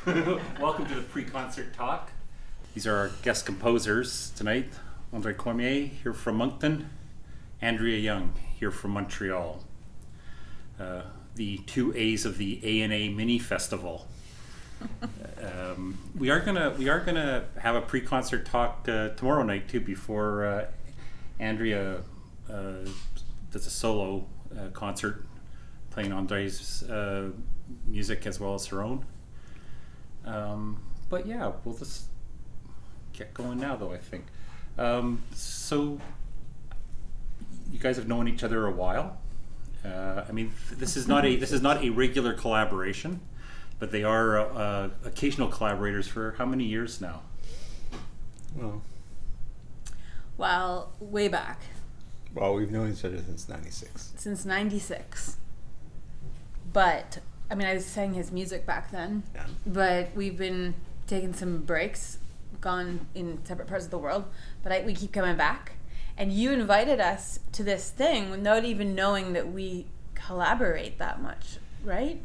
Welcome to the pre-concert talk. These are our guest composers tonight. André Cormier here from Moncton, Andrea Young here from Montreal. The two A's of the A&A Mini Festival. We are gonna have a pre-concert talk tomorrow night too, before Andrea does a solo concert, playing Andre's music as well as her own. But yeah, we'll just get going now, though, I think. So you guys have known each other a while. I mean, this is not a regular collaboration, but they are occasional collaborators for how many years now? Well, way back. Well, we've known each other since '96. Since '96. But I mean, I was sang his music back then. Yeah. But we've been taking some breaks, gone in separate parts of the world. But we keep coming back. And you invited us to this thing without even knowing that we collaborate that much, right?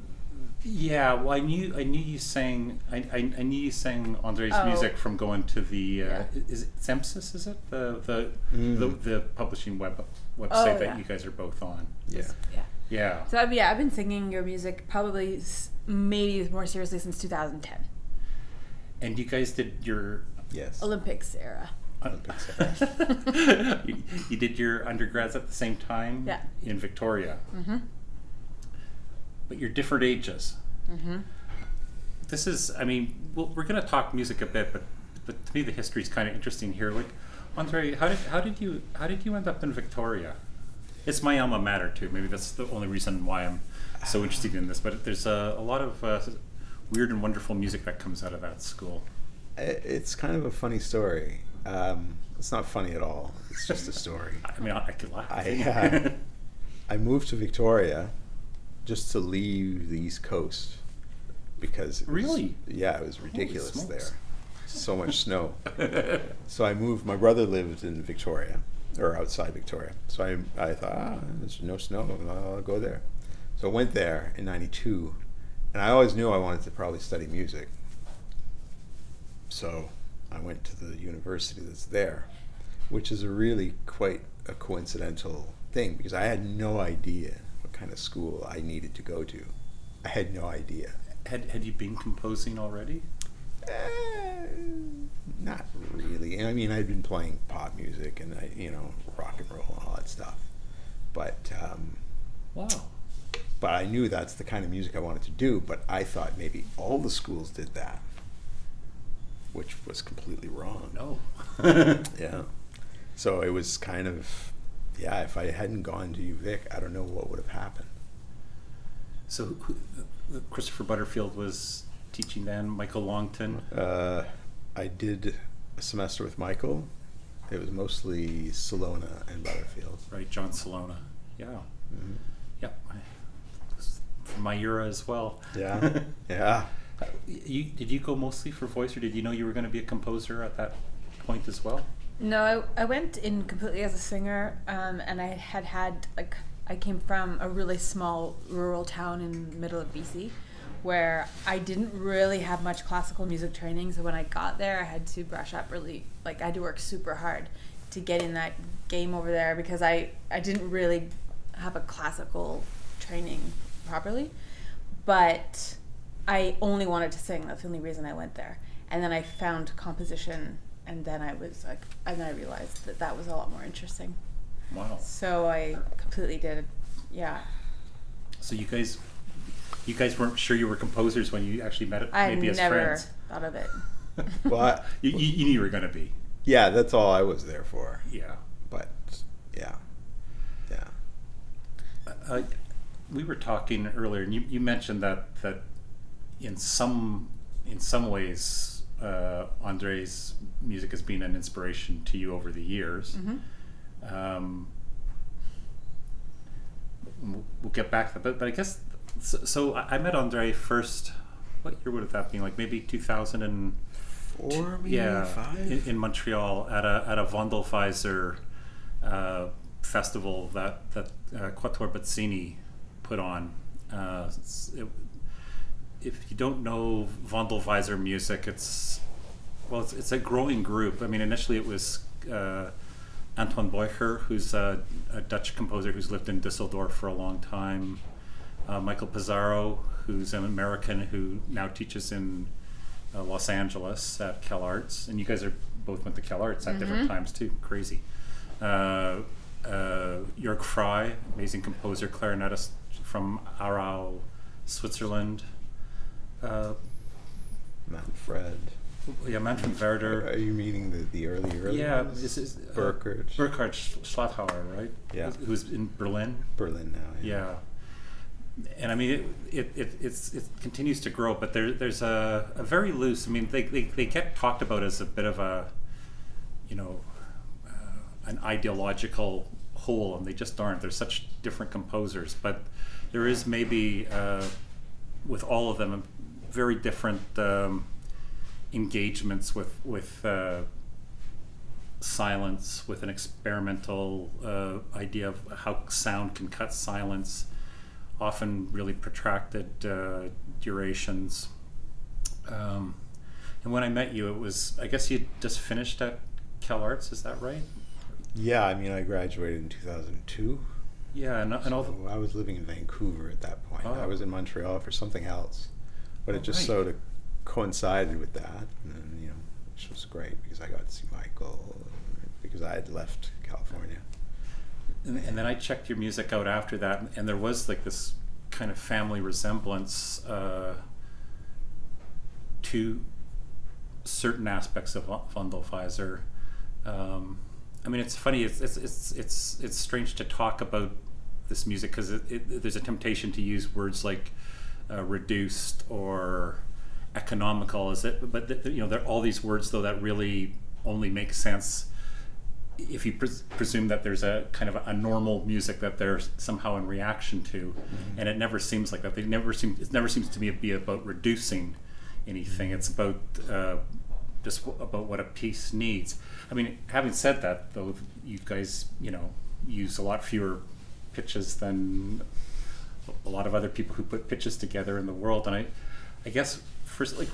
Yeah, well, I knew you sang. I knew you sang Andre's music from going to the is it Sempsis? Is it the publishing website that you guys are both on? Yeah. Yeah. So I've been singing your music probably maybe more seriously since 2010. And you guys did your Olympics era. You did your undergrads at the same time in Victoria. Mm-hmm. But you're different ages. Mm-hmm. This is, I mean, we're going to talk music a bit, but to me the history is kind of interesting here. Like, Andre, how did you end up in Victoria? It's my alma mater too. Maybe that's the only reason why I'm so interested in this. But there's a lot of weird and wonderful music that comes out of that school. It's kind of a funny story. It's not funny at all. It's just a story. I mean, I could laugh. I moved to Victoria just to leave the East Coast because it was ridiculous there. So much snow. So I moved. My brother lived in Victoria, or outside Victoria. So I thought, there's no snow, I'll go there. So I went there in '92, and I always knew I wanted to probably study music. So I went to the university that's there, which is really quite a coincidental thing because I had no idea what kind of school I needed to go to. I had no idea. Had you been composing already? Not really. I mean, I'd been playing pop music and rock and roll and all that stuff. But wow. But I knew that's the kind of music I wanted to do. But I thought maybe all the schools did that, which was completely wrong. No. Yeah. So it was kind of, if I hadn't gone to UVic, I don't know what would have happened. So Christopher Butterfield was teaching then, Michael Longton? I did a semester with Michael. It was mostly Salona and Butterfield. Right, John Salona. Yeah. Mm-hmm. Yep. From my era as well. Yeah. Yeah. Did you go mostly for voice, or did you know you were going to be a composer at that point as well? No, I went in completely as a singer, and I had I came from a really small rural town in the middle of BC, where I didn't really have much classical music training. So when I got there, I had to brush up really, I had to work super hard to get in that game over there because I didn't really have a classical training properly, but I only wanted to sing. That's the only reason I went there. And then I found composition, and then I was and then I realized that was a lot more interesting. Wow. So I completely did, So you guys weren't sure you were composers when you actually met maybe as friends? I never thought of it. Well, you knew you were going to be. Yeah, that's all I was there for. Yeah. But, yeah. We were talking earlier, and you mentioned that in some ways, Andre's music has been an inspiration to you over the years. Mm-hmm. We'll get back to that, but I guess so. I met Andre first. What year would have that been? Like maybe 2004, maybe 5 in Montreal at a Vondelweiser festival that Quattro Bazzini put on. if you don't know Vondelweiser music, it's a growing group. I mean, initially it was Anton Beucher, who's a Dutch composer who's lived in Düsseldorf for a long time. Michael Pizarro, who's an American who now teaches in Los Angeles at CalArts. And you guys are both went to CalArts at different times too. Crazy. Jörg Frey, amazing composer, clarinetist from Aarau, Switzerland. Manfred. Yeah, Manfred Werder. Are you meaning the early Yeah, ones? this is Burkhard Schlafhauer, right? Yeah. Who's in Berlin. Berlin now. Yeah. And I mean, it continues to grow, but there's a very loose. I mean, they get talked about as a bit of a, an ideological whole, and they just aren't. They're such different composers, but there is maybe with all of them very different engagements with silence, with an experimental idea of how sound can cut silence, often really protracted durations. And when I met you, it was, I guess you just finished at CalArts, is that right? Yeah, I mean, I graduated in 2002. Yeah, and all I was living in Vancouver at that point. Oh. I was in Montreal for something else, but it just sort of coincided with that, and which was great because I got to see Michael because I had left California. And then I checked your music out after that, and there was like this kind of family resemblance to certain aspects of Vondelweiser. I mean, it's funny. It's strange to talk about this music because there's a temptation to use words like reduced or economical. Is it? But there are all these words though that really only make sense if you presume that there's a kind of a normal music that they're somehow in reaction to, and it never seems like that. It never seems to me to be about reducing anything. It's about just about what a piece needs. I mean, having said that, though, you guys, use a lot fewer pitches than a lot of other people who put pitches together in the world. And I guess first, like,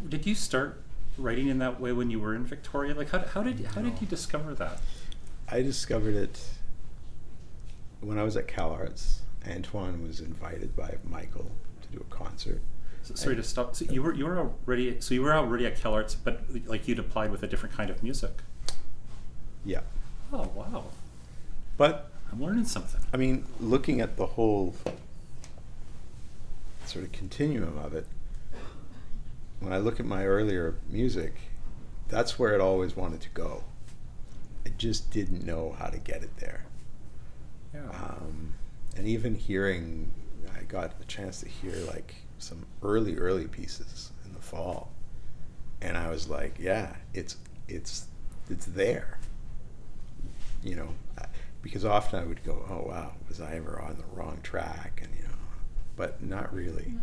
did you start writing in that way when you were in Victoria? Like, how did you discover that? I discovered it when I was at CalArts. Antoine was invited by Michael to do a concert. Sorry to stop. So you were already at CalArts, but like you'd applied with a different kind of music. Yeah. Oh wow. But I'm learning something. I mean, looking at the whole sort of continuum of it, when I look at my earlier music, that's where it always wanted to go. I just didn't know how to get it there. Yeah. And even hearing, I got a chance to hear like some early pieces in the fall, and I was like, yeah, it's there, because often I would go, oh wow, was I ever on the wrong track? And but not really.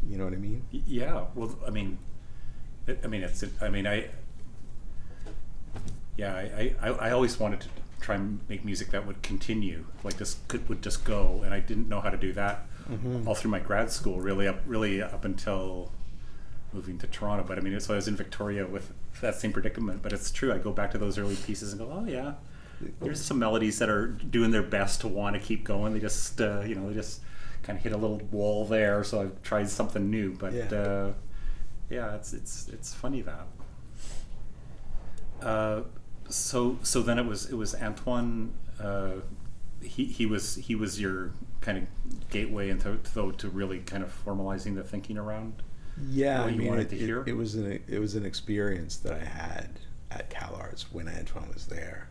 You know what I mean? Yeah. Well, I always wanted to try and make music that would continue, like this would just go, and I didn't know how to do that all through my grad school, really up until moving to Toronto. But I mean, so I was in Victoria with that same predicament. But it's true, I go back to those early pieces and go, oh yeah, there's some melodies that are doing their best to want to keep going. They just they just kind of hit a little wall there, so I've tried something new. But it's funny that. So then it was Antoine. He was your kind of gateway into to really kind of formalizing the thinking around. Yeah, what you wanted to hear. It was an experience that I had at CalArts when Antoine was there.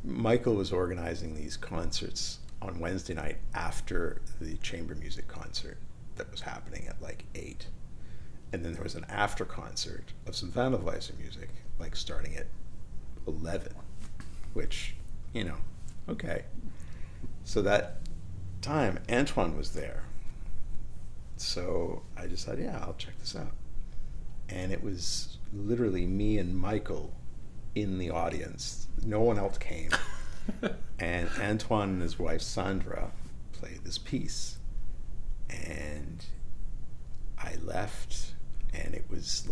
Michael was organizing these concerts on Wednesday night after the chamber music concert that was happening at like 8, and then there was an after concert of some Vondelweiser music, like starting at 11, which, okay. So that time, Antoine was there. So I decided, yeah, I'll check this out. And it was literally me and Michael in the audience. No one else came. And Antoine and his wife, Sandra, play this piece. And I left, and it was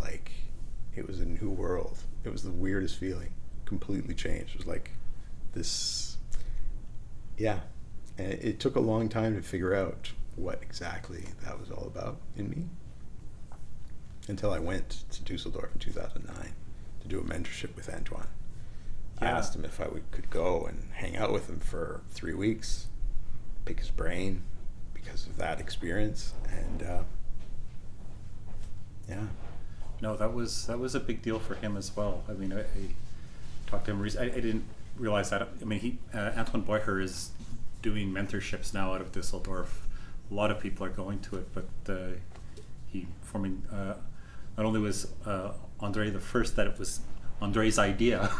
a new world. It was the weirdest feeling. Completely changed. It was like this, yeah. And it took a long time to figure out what exactly that was all about in me, until I went to Dusseldorf in 2009 to do a mentorship with Antoine. I asked him if I could go and hang out with him for 3 weeks, pick his brain because of that experience, and No, that was a big deal for him as well. I mean, I talked to him recently. I didn't realize that. I mean, Antoine Boyher is doing mentorships now out of Dusseldorf. A lot of people are going to it, but he forming. Not only was André the first, that it was André's idea.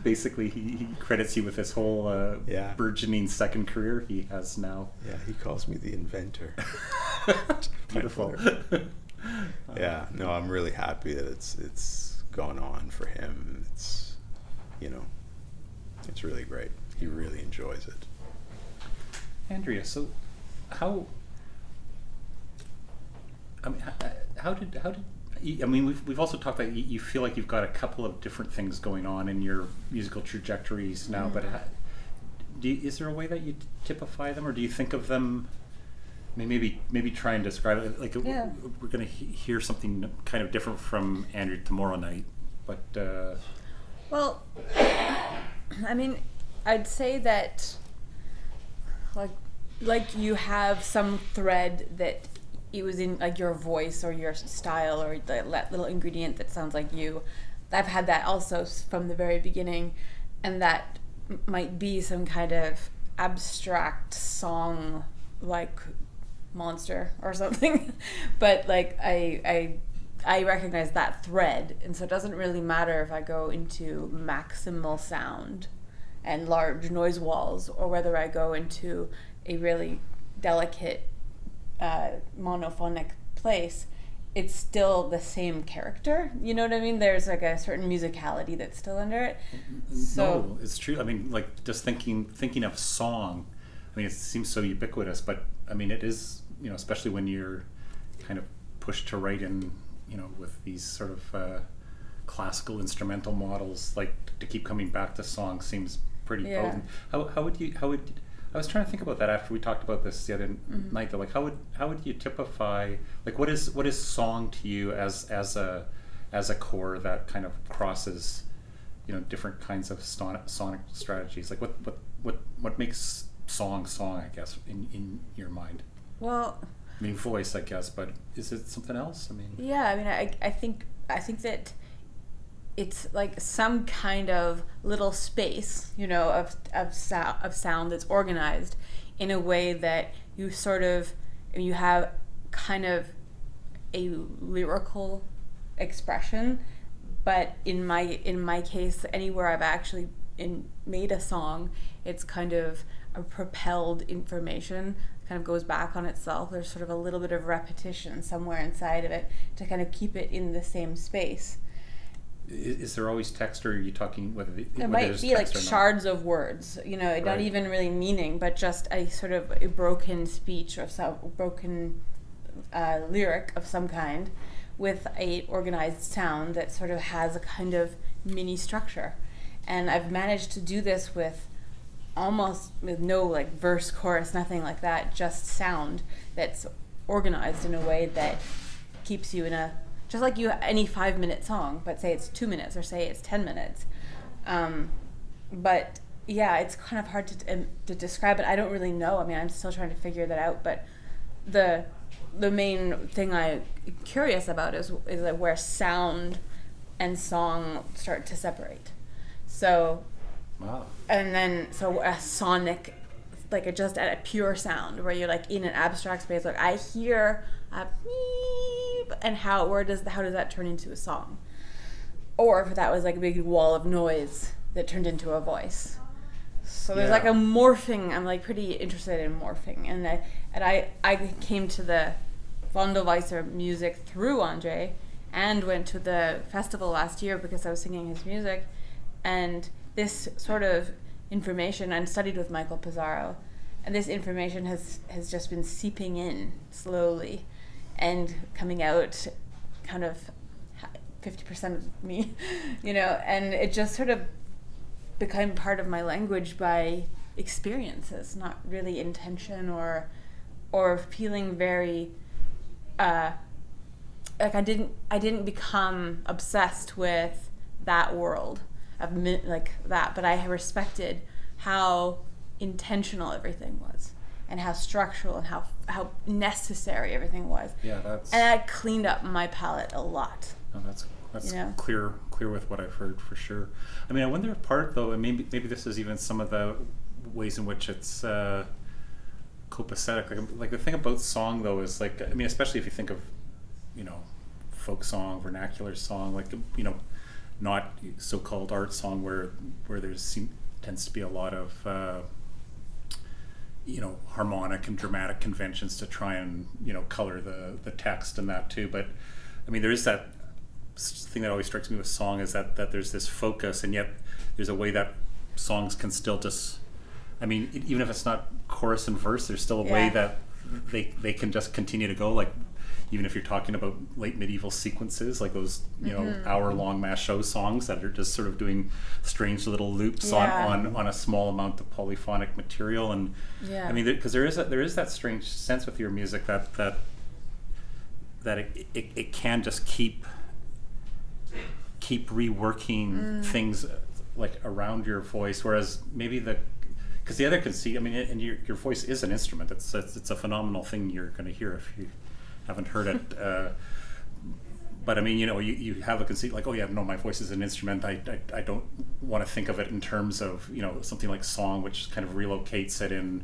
Basically, he credits you with this whole burgeoning second career he has now. Yeah, he calls me the inventor. Beautiful. Yeah, no, I'm really happy that it's gone on for him. It's, it's really great. He really enjoys it. Andrea, so how did I mean, we've also talked that you feel like you've got a couple of different things going on in your musical trajectories now, but is there a way that you typify them, or do you think of them? I mean, maybe try and describe it. Like we're going to hear something kind of different from Andrew tomorrow night, but well, I mean, I'd say that like you have some thread that it was in, like, your voice or your style or that little ingredient that sounds like you. I've had that also from the very beginning, and that might be some kind of abstract song like monster or something. But like I recognize that thread, and so it doesn't really matter if I go into maximal sound and large noise walls, or whether I go into a really delicate monophonic place. It's still the same character, you know what I mean? There's like a certain musicality that's still under it. So no, it's true. I mean, like, just thinking of song, I mean, it seems so ubiquitous, but I mean, it is, especially when you're kind of pushed to write in, with these sort of classical instrumental models, like, to keep coming back to song seems pretty potent. How would I was trying to think about that after we talked about this the other night, though. Like, how would you typify, like, what is song to you as a core that kind of crosses, different kinds of sonic strategies? Like, what makes song, I guess, in your mind? Well, I mean, voice, I guess, but is it something else? I mean, yeah, I mean, I think that it's like some kind of little space, of sound that's organized in a way that you have kind of a lyrical expression. But in my case, anywhere I've actually made a song, it's kind of a propelled information, kind of goes back on itself. There's sort of a little bit of repetition somewhere inside of it to kind of keep it in the same space. Is there always text, or are you talking whether it might be like shards of words, not even really meaning, but just a sort of a broken speech or some broken lyric of some kind with a organized sound that sort of has a kind of mini structure. And I've managed to do this with no like verse, chorus, nothing like that, just sound that's organized in a way that keeps you in just like any 5-minute song, but say it's 2 minutes or say it's 10 minutes. But yeah, it's kind of hard to describe it. I don't really know. I mean, I'm still trying to figure that out. But the main thing I'm curious about is like where sound and song start to separate. So, wow. And then a sonic, like just at a pure sound where you're like in an abstract space, like I hear a beep, and how does that turn into a song? Or if that was like a big wall of noise that turned into a voice. So there's like a morphing. I'm like pretty interested in morphing, and I came to the Vondelweiser music through André, and went to the festival last year because I was singing his music, and this sort of information, and studied with Michael Pizarro, and this information has just been seeping in slowly and coming out kind of 50% of me, and it just sort of became part of my language by experiences, not really intention or feeling very like I didn't become obsessed with that world of like that, but I respected how intentional everything was and how structural and how necessary everything was. Yeah, that's. And I cleaned up my palette a lot. No, that's clear with what I've heard for sure. I mean, I wonder if part though, and maybe this is even some of the ways in which it's copacetic. Like the thing about song though is like, I mean, especially if you think of, folk song, vernacular song, like not so-called art song where tends to be a lot of harmonic and dramatic conventions to try and color the text and that too. But I mean, there is that thing that always strikes me with song is that there's this focus, and yet there's a way that songs can still just, I mean, even if it's not chorus and verse, there's still a way that they can just continue to go, like even if you're talking about late medieval sequences, like those hour-long mass show songs that are just sort of doing strange little loops on a small amount of polyphonic material. And I mean, because there is that strange sense with your music that it can just keep reworking things like around your voice, whereas maybe because the other conceit, I mean, and your voice is an instrument. It's a phenomenal thing you're going to hear if you haven't heard it. But I mean, you have a conceit like, oh yeah, no, my voice is an instrument. I don't want to think of it in terms of something like song, which kind of relocates it in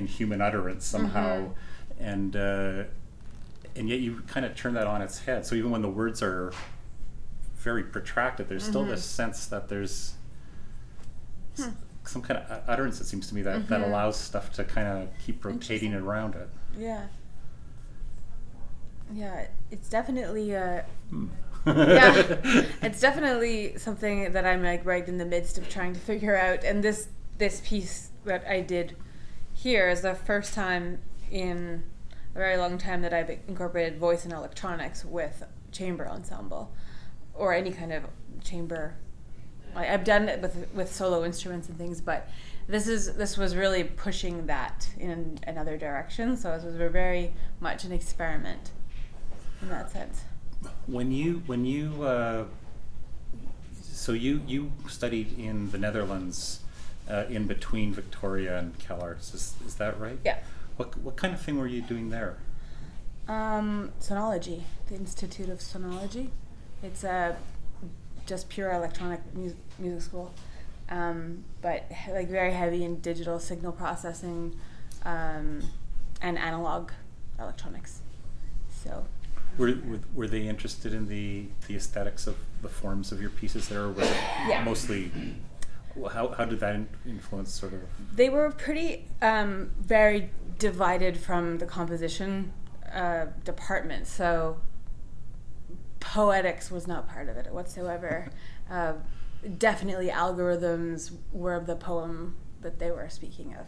human utterance somehow, and yet you kind of turn that on its head. So even when the words are very protracted, there's still this sense that there's some kind of utterance, it seems to me, that allows stuff to kind of keep rotating around it. Yeah, it's definitely it's definitely something that I'm like right in the midst of trying to figure out. And this piece that I did here is the first time in a very long time that I've incorporated voice and electronics with chamber ensemble or any kind of chamber. I've done it with solo instruments and things, but this was really pushing that in another direction. So it was very much an experiment in that sense. When you so you studied in the Netherlands in between Victoria and CalArts, is that right? Yeah. What kind of thing were you doing there? Sonology, the Institute of Sonology. It's a just pure electronic music school, but like very heavy in digital signal processing and analog electronics. So. Were they interested in the aesthetics of the forms of your pieces there, or was it mostly? How did that influence sort of? They were pretty very divided from the composition department, so poetics was not part of it whatsoever. Definitely algorithms were the poem that they were speaking of.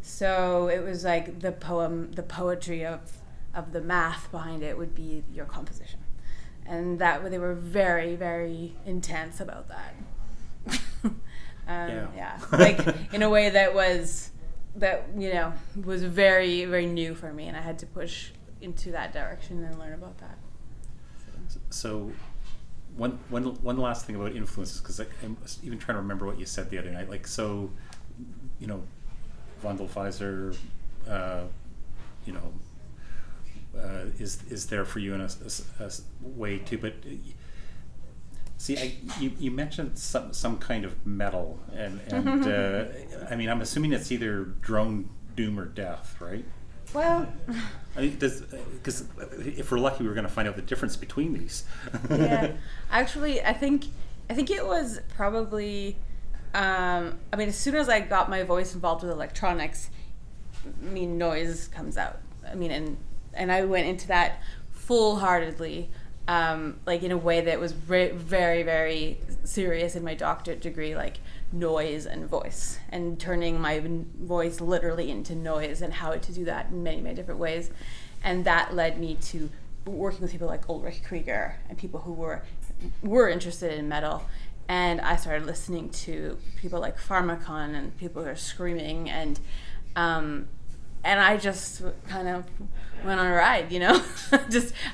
So it was like the poetry of the math behind it would be your composition. And that they were very, very intense about that. Like in a way that was very, very new for me, and I had to push into that direction and learn about that. So one last thing about influences, because I'm even trying to remember what you said the other night. Like, so, Vondelweiser, is there for you in a way too, but see, you mentioned some kind of metal, and I mean, I'm assuming it's either drone, doom, or death, right? Well, I mean, because if we're lucky, we're going to find out the difference between these. Yeah, actually, I think it was probably. I mean, as soon as I got my voice involved with electronics, I mean, noise comes out. I mean, and I went into that full-heartedly, like in a way that was very, very serious in my doctorate degree, like noise and voice, and turning my voice literally into noise, and how to do that in many, many different ways. And that led me to working with people like Ulrich Krieger and people who were interested in metal. And I started listening to people like Pharmakon and people who are screaming, and I just kind of went on a ride, you know.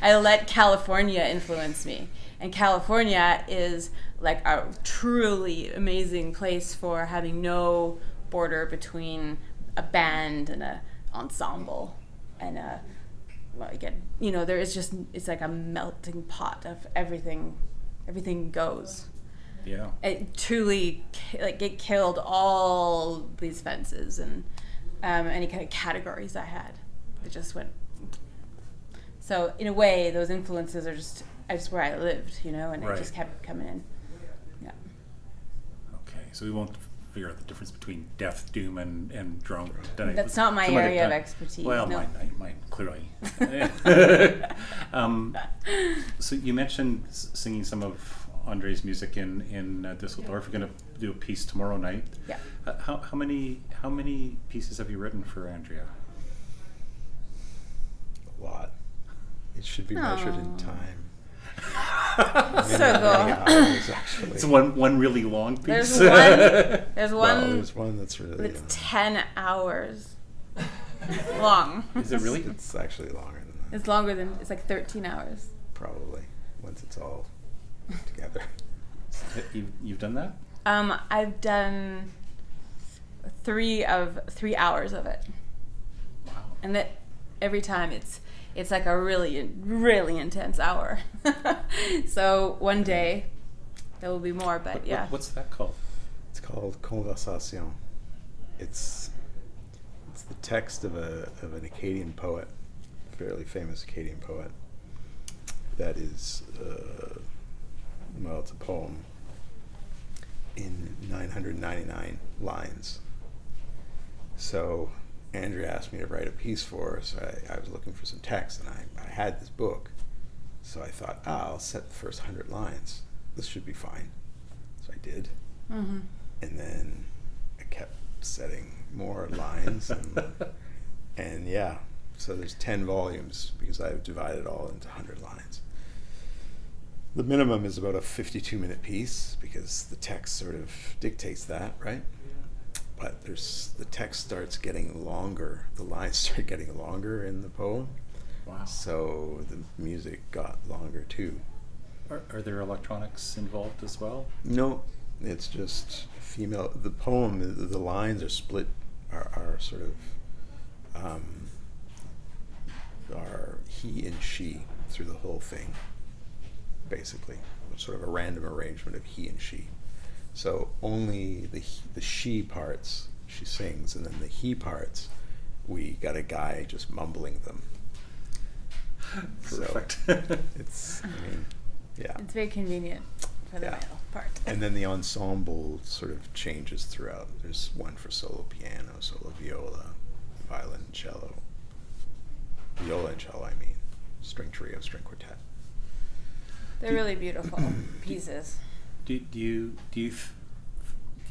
I let California influence me, and California is like a truly amazing place for having no border between a band and a ensemble and a, well, again, you know, there is just, it's like a melting pot of everything. Everything goes. Yeah. It truly, like, it killed all these fences and any kind of categories I had. It just went. So in a way, those influences are just where I lived, you know, and it just kept coming in. Yeah. Okay, so we won't figure out the difference between death, doom, and drone. That's not my area of expertise. Well, no. mine clearly. So you mentioned singing some of Andre's music in Düsseldorf. We're going to do a piece tomorrow night. Yeah. How many pieces have you written for Andrea? A lot. It should be measured in time. So cool. Hours, actually. It's one really long piece. There's one that's really. It's 10 hours long. Is it really? It's actually longer than that. It's longer than, it's like 13 hours. Probably, once it's all together. You've done that? I've done 3 hours of it. Wow. And that every time it's like a really, really intense hour. So one day there will be more, but yeah. What's that called? It's called Conversation. It's the text of an Acadian poet, a fairly famous Acadian poet. That is, well, it's a poem in 999 lines. So Andrea asked me to write a piece for her, so I was looking for some text, and I had this book. So I thought, I'll set the first 100 lines. This should be fine. So I did. Mm-hmm. And then I kept setting more lines. And yeah, so there's 10 volumes because I've divided it all into 100 lines. The minimum is about a 52-minute piece because the text sort of dictates that, right? But the text starts getting longer. The lines start getting longer in the poem. Wow. So the music got longer too. Are there electronics involved as well? No, it's just female. The poem, the lines are split, are sort of, are he and she through the whole thing, basically. It's sort of a random arrangement of he and she. So only the she parts she sings, and then the he parts, we got a guy just mumbling them. Perfect. So it's, yeah. It's very convenient for the male part. And then the ensemble sort of changes throughout. There's one for solo piano, solo viola, violin, cello. Viola and cello, string trio, string quartet. They're really beautiful pieces. Do you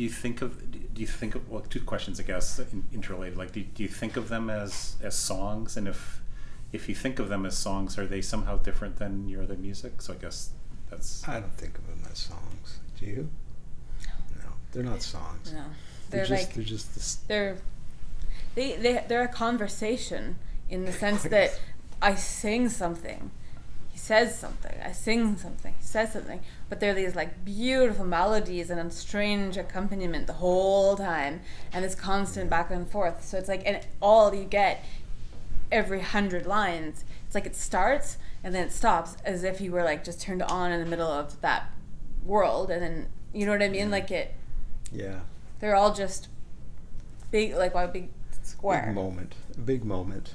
think of well, 2 questions I guess interrelated, like do you think of them as songs, and if you think of them as songs, are they somehow different than your other music? So I guess that's. I don't think of them as songs. Do you? No, they're not songs. No, they're just this. They're a conversation in the sense that I sing something. He says something, I sing something, he says something, but there are these like beautiful melodies and a strange accompaniment the whole time, and this constant back and forth. So it's like, and all you get every 100 lines, it's like it starts and then it stops, as if you were like just turned on in the middle of that world, and then, you know what I mean? Like it. Yeah. They're all just big, like one big square. Big moment.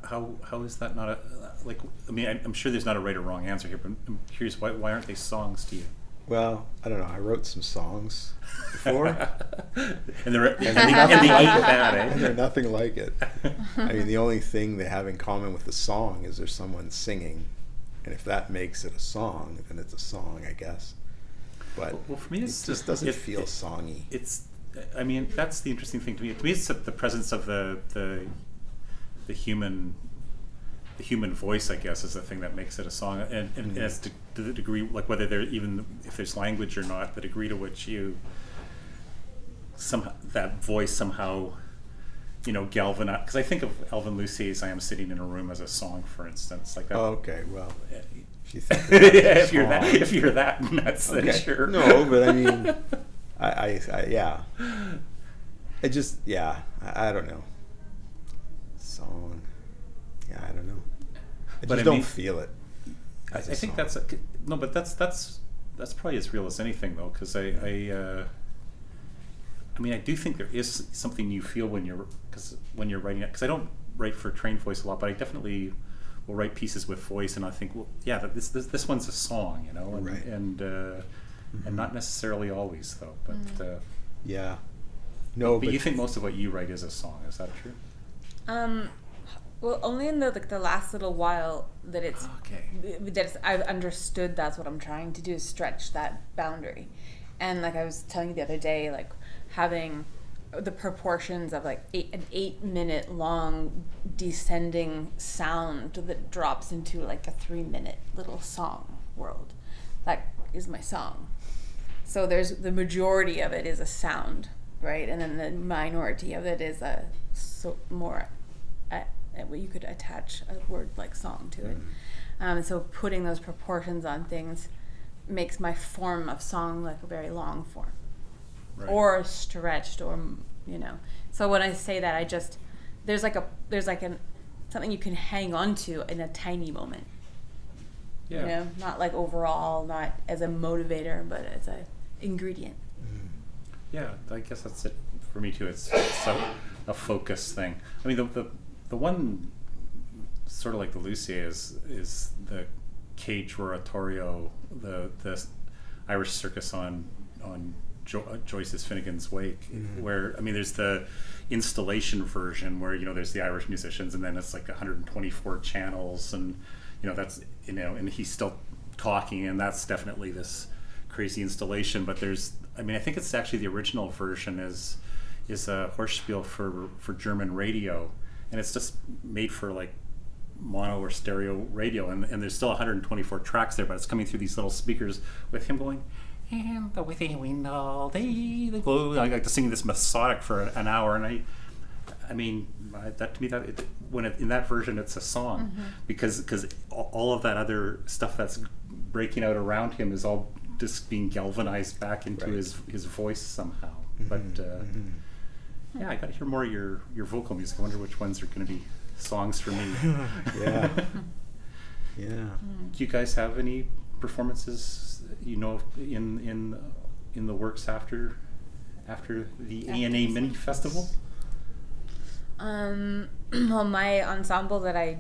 How is that not I'm sure there's not a right or wrong answer here, but I'm curious, why aren't they songs to you? Well, I don't know. I wrote some songs before, and they ain't bad, eh? And they're nothing like it. The only thing they have in common with the song is there's someone singing, and if that makes it a song, then it's a song, I guess. but well, for me, it just doesn't feel songy. It's, I mean, that's the interesting thing to me. To me, it's the presence of the human voice, I guess, is the thing that makes it a song, and as to the degree, like whether there even if there's language or not, the degree to which you somehow that voice somehow, you know, galvanize. Because I think of Alvin Lucier's "I Am Sitting in a Room" as a song, for instance, like that. Oh, okay, well, if you think if you're that nuts, then sure. No, but I mean, I yeah, it just I don't know. Song, yeah, I don't know. I just don't feel it. I think that's but that's probably as real as anything, though, because I mean, I do think there is something you feel when you're writing it. Because I don't write for trained voice a lot, but I definitely will write pieces with voice, and I think, well, yeah, that this one's a song, you know, and right. And not necessarily always, though. But yeah, no. But you think most of what you write is a song? Is that true? Well, only in the last little while that I've understood that's what I'm trying to do, is stretch that boundary. And like I was telling you the other day, like having the proportions of like an 8-minute long descending sound that drops into like a 3-minute little song world. That is my song. So there's the majority of it is a sound, right? And then the minority of it is what you could attach a word like song to it. So putting those proportions on things makes my form of song like a very long form, right. Or stretched, or you know. So when I say that, there's something you can hang on to in a tiny moment. Yeah. You know, not like overall, not as a motivator, but as a ingredient. Yeah, I guess that's it for me too. It's a focus thing. I mean, the one sort of like the Lucier is the cage oratorio, the Irish circus on Joyce's Finnegan's Wake, where, I mean, there's the installation version where, you know, there's the Irish musicians, and then it's like 124 channels, and, you know, that's, you know, and he's still talking, and that's definitely this crazy installation. But there's, I mean, I think it's actually the original version is a Hörspiel for German radio, and it's just made for like mono or stereo radio, and there's still 124 tracks there, but it's coming through these little speakers with him going, and the within window they glow. I like to sing this Masonic for an hour, and I mean, that to me, that in that version it's a song, because all of that other stuff that's breaking out around him is all just being galvanized back into his voice somehow. But yeah, I got to hear more of your vocal music. I wonder which ones are going to be songs for me. Yeah. Do you guys have any performances, you know, in the works after the ANA Mini Festival? Well, my ensemble that I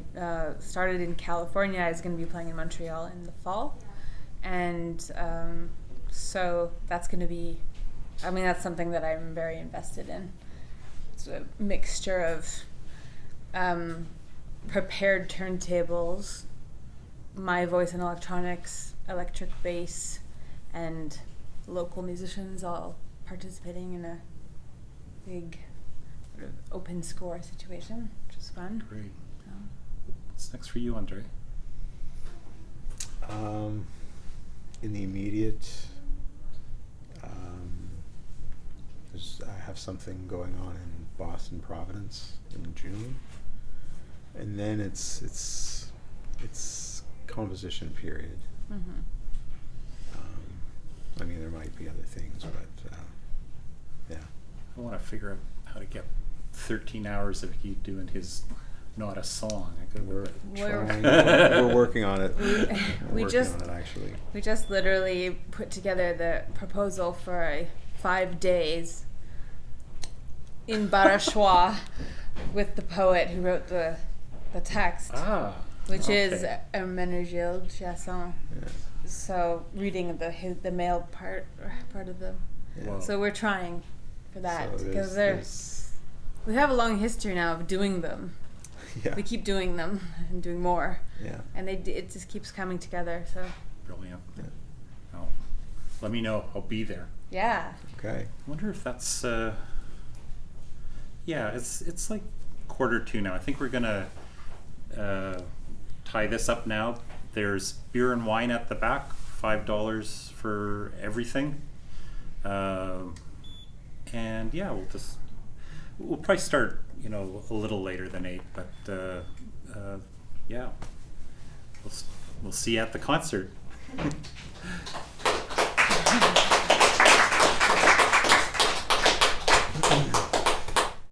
started in California is going to be playing in Montreal in the fall, and so that's going to be, I mean, that's something that I'm very invested in. It's a mixture of prepared turntables, my voice and electronics, electric bass, and local musicians all participating in a big sort of open score situation, which is fun. Great. What's next for you, Andre? In the immediate, I have something going on in Boston, Providence in June, and then it's composition period. I mean, there might be other things, but yeah. I want to figure out how to get 13 hours of you doing his Not a Song. We're working on it. We just literally put together the proposal for 5 days in Barachois with the poet who wrote the text, which is Hermenegilde Chasson. Yeah. So reading the male part of them. Yeah. So we're trying for that, So because we have a long history now of doing them. Yeah. We keep doing them and doing more. Yeah. And it just keeps coming together. So Brilliant. Yeah. Oh. let me know. I'll be there. Yeah. Okay. I wonder if that's yeah, it's like 1:45 now. I think we're gonna tie this up now. There's beer and wine at the back, $5 for everything. And yeah, we'll probably start, you know, a little later than 8, but yeah, we'll see you at the concert.